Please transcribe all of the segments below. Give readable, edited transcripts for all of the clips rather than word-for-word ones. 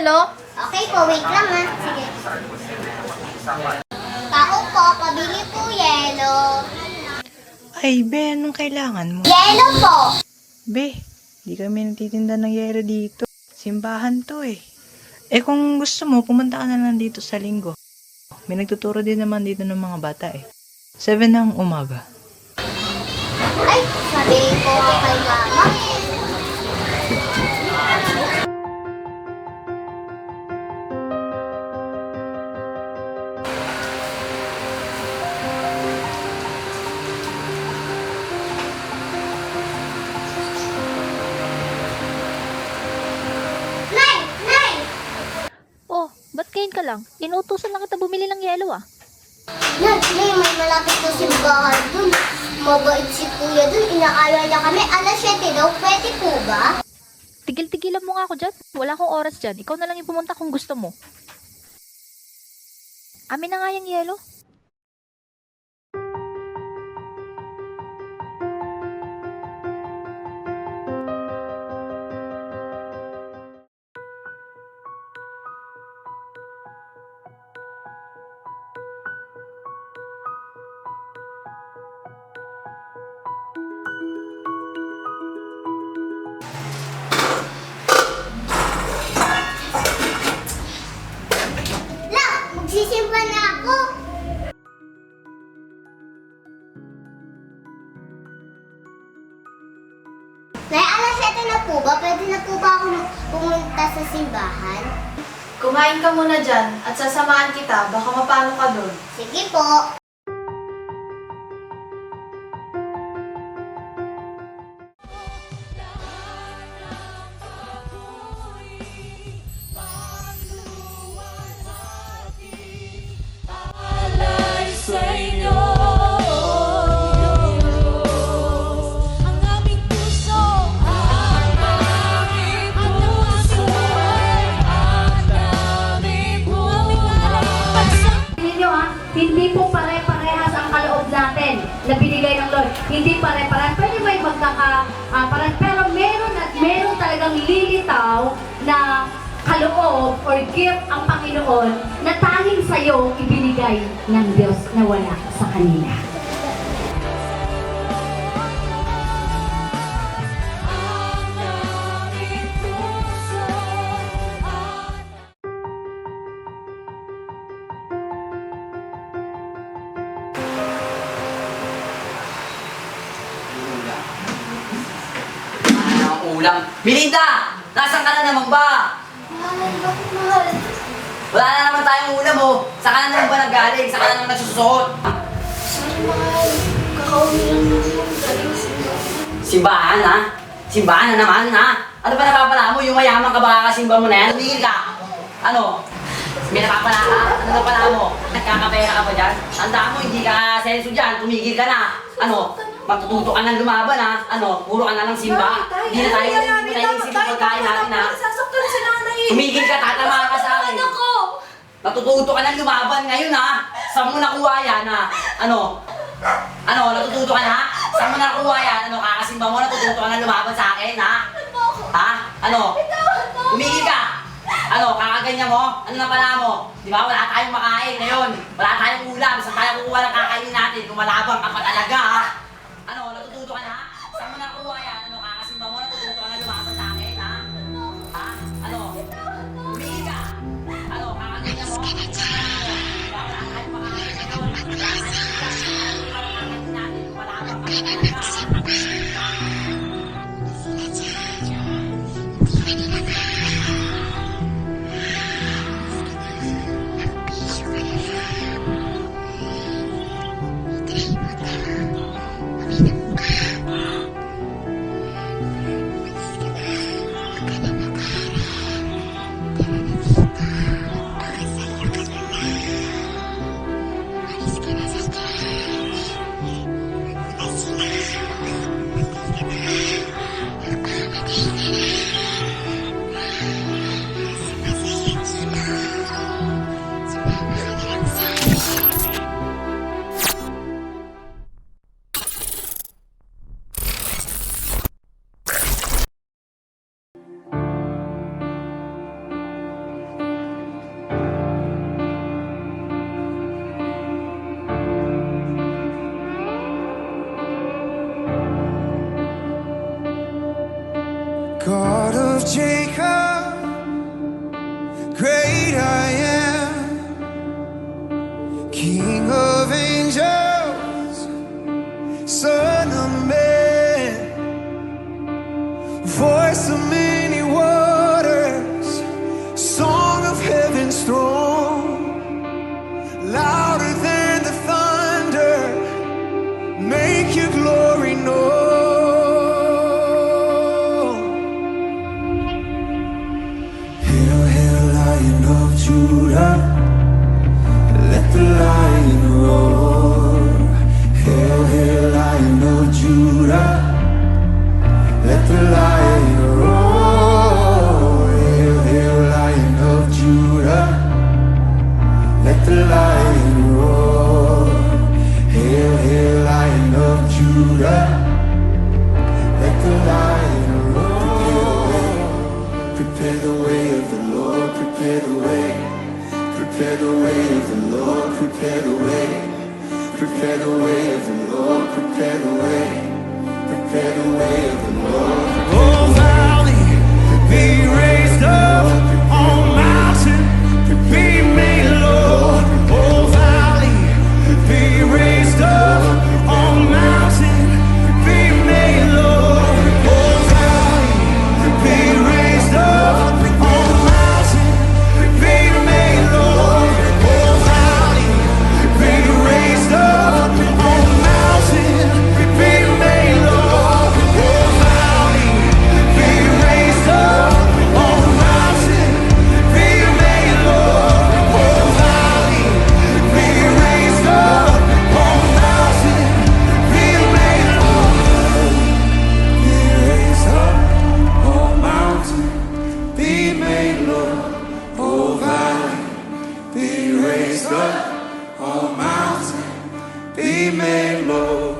yelo? Okay po, wait lang ha. Sige. Tao po, pabili po yelo. Ay, be, anong kailangan mo? Yelo po. Be, di kami nagtitinda ng yero dito. Simbahan to eh. Eh kung gusto mo, pumunta ka na lang dito sa linggo. May nagtuturo din naman dito ng mga bata eh. 7 ng umaga. Ay, sabihin ko nga kay mama. Nay! Nay! Oh, ba't kain ka lang? Inutusan lang kita bumili ng yelo ah. Nay, may malapit na simbahan dun. Mabait si kuya dun. Inaaya niya kami. Alas 7 daw. Pwede po ba? Tigil-tigilan mo nga ako dyan. Wala akong oras dyan. Ikaw na lang yung pumunta kung gusto mo. Amin na nga yung yelo. La, magsisimba na ako. Nay, alas 7 na po ba? Pwede na po ba ako pumunta sa simbahan? Kumain ka muna dyan at sasamahan kita. Baka mapano ka doon. Sige po. Ninyo ha, hindi po pare-parehas ang kaloob natin na binigay ng Lord. Hindi pare-parehas. Pwede may magkaka-parehas. Pero meron at meron talagang lilitaw na kaloob or gift ang Panginoon na tanging sa'yo ibinigay ng Diyos na wala sa kanila. Ang ulam. Melinda! Nasaan ka na naman ba? Mahal, bakit mahal? Wala na naman tayong ulam oh. Saan ka na naman ba nagaling? Saan ka na naman nagsusuot? Sorry, mahal. Kakauwi lang naman. Galing simbahan. Simbahan ha? Simbahan na naman ha? Ano ba napapala mo? Yung mayaman ka ba kasimba mo na yan? Tumigil ka! Ano? May napapala ka? Ano napala mo? Nagkakapera ka ba dyan? Tandaan mo, hindi ka senso dyan. Tumigil ka na. Ano? Matututo ka ng lumaban ha? Ano? Puro ka na ng simba. Hindi na tayo isip ng pagkain natin ha? Sasaktan si nanay. Tumigil ka, tatama ka sa akin. Natututo ka ng lumaban ngayon ha? Saan mo nakuha yan ha? Ano? Ano? Natututo ka na? Saan mo nakuha yan? Ano? Kakasimba mo, natututo ka ng lumaban sa akin ha? Ha? Ano? Tumigil ka! Ano? Kakaganyan mo? Ano na pala mo? Di ba? Wala tayong makain ngayon. Wala tayong ulam. Saan tayo kukuha ng kakainin natin? Lumalabang ka pa talaga ha? Ano? Natututo ka na? Saan mo nakuha yan? Ano? Kakasimba mo, natututo ka ng lumaban sa akin ha? Ha? Ano? Tumigil ka! Ano? Kakaganyan mo? Ano na pala mo? Di ba? Wala tayong makain ngayon. Wala tayong ulam. Saan tayo kukuha ng kakainin natin? Lumalabang ka pa talaga ha? Jacob, great I am, King of angels, Son of man, voice of many waters, song of heaven's throne, louder than the thunder, make your glory known. Hail, hail, Lion of Judah, let the lion roar. Hail, hail, Lion of Judah, let the lion roar. Hail, hail, Lion of Judah, let the lion roar. Hail, hail, Lion of Judah, let the lion roar. Prepare the way of the Lord, prepare the way. Prepare the way of the Lord, prepare the way. Prepare the way of the Lord, prepare the way. Prepare the way of the Lord. Oh, valley, be raised up, on mountain, be made low. Oh, valley, be raised up, on mountain, be made low. Oh, valley, be raised up, on mountain, be made low. Oh, valley, be raised up, on mountain, be made low. Oh, valley, be raised up, on mountain, be made low. Oh, valley, be raised up, on mountain, be made low. Be raised up, on mountain, be made low. Oh, valley, be raised up, on mountain, be made low.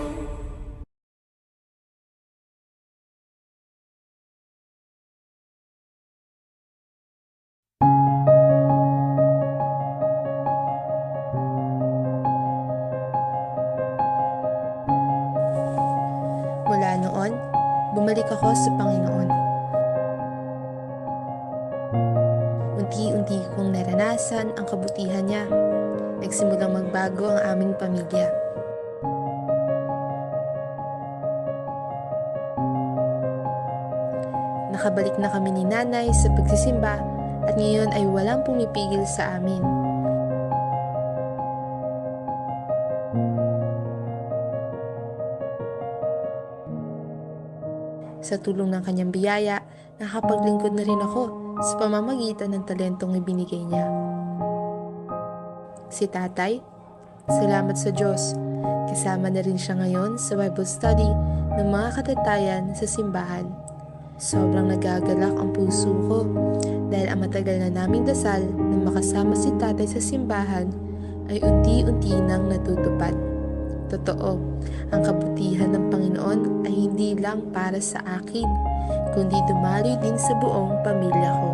Mula noon, bumalik ako sa Panginoon. Unti-unti kong naranasan ang kabutihan niya. Nagsimulang magbago ang aming pamilya. Nakabalik na kami ni nanay sa pagsisimba at ngayon ay walang pumipigil sa amin. Sa tulong ng kanyang biyaya, nakapaglingkod na rin ako sa pamamagitan ng talentong ibinigay niya. Si tatay, salamat sa Diyos. Kasama na rin siya ngayon sa Bible study ng mga katatayan sa simbahan. Sobrang nagagalak ang puso ko dahil ang matagal na naming dasal na makasama si tatay sa simbahan ay unti-unti nang natutupad. Totoo, ang kabutihan ng Panginoon ay hindi lang para sa akin, kundi dumaloy din sa buong pamilya ko.